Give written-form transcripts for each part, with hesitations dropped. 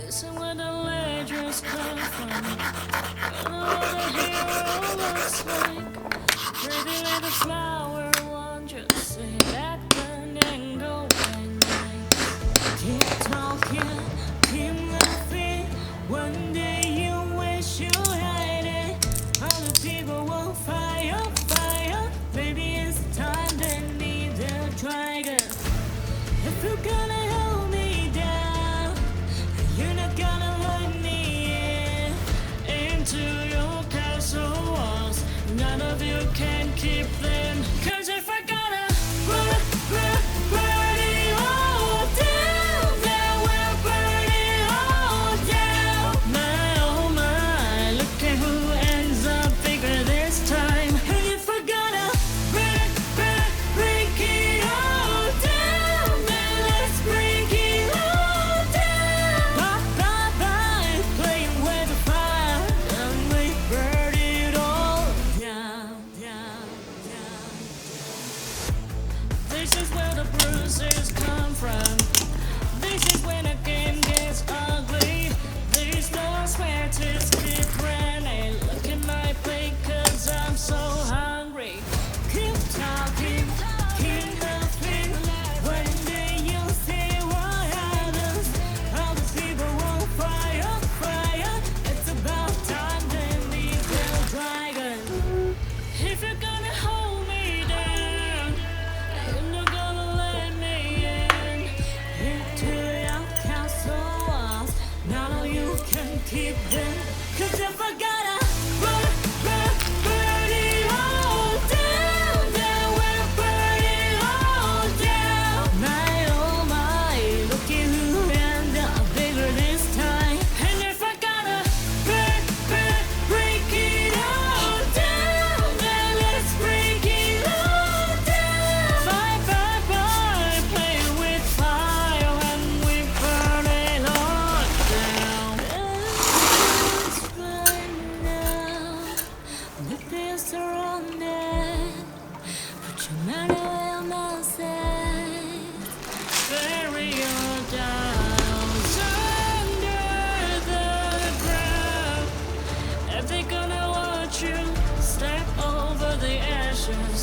Listen where the legends come from. You know what a hero looks like. Pretty little flower, won't you say back then and go by night? Keep talking, keep laughing. One day you wish you had it. Other people will fire, fire. Maybe it's time they need their dragon. If you're gonna hold me down, you're not gonna let me into your castle walls. None of you can keep them. 'Cause if I gotta burn it all down, then we'll burn it all down. My oh my, look at who ends up bigger this time. And if I gotta break it all down, then let's break it all down. Bye, playing with the fire, and we burn it all down. This is where the bruises come from. This is when a game gets ugly. There's no swear to skip running. Look at my plate, 'cause I'm so hungry. Keep talking, keep laughing. One day you'll see what happens. Other people won't fire. It's about time they meet their dragon. If you're gonna hold me down, you're not gonna let me in into your castle walls. None of you can keep them. 'Cause if I gotta burn it all down, then we'll burn it all down. My oh my, look at who ended up bigger this time. And if I gotta break it all down, then let's break it all down. Bye, play with fire when we burn it all down. It's fine now, the pills are on there. Put your money where my mouth says. Bury your doubts under the ground. If they gonna watch you step over the ashes,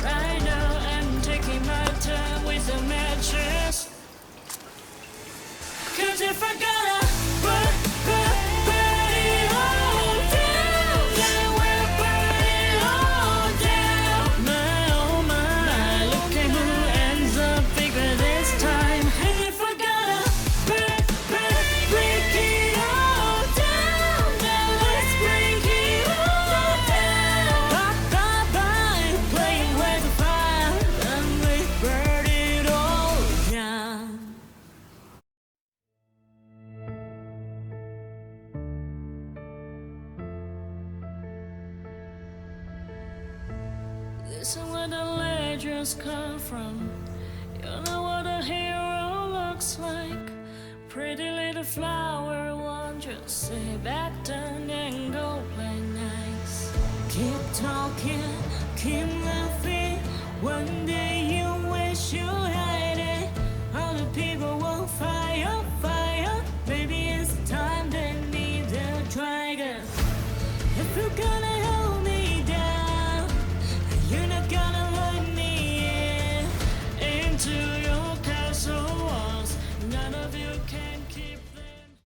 right now I'm taking my time with the matches. 'Cause if I gotta burn it all down, then we'll burn it all down. My oh my, look at who ends up bigger this time. And if I gotta break it all down, then let's break it all down. Bye, playing with the fire, and we burn it all down. Listen where the legends come from. You know what a hero looks like. Pretty little flower, won't you say back then and go play nice? Keep talking, keep laughing. One day you wish you had it. Other people will fire. Maybe it's time they need their dragon. If you're gonna hold me down, you're not gonna let me into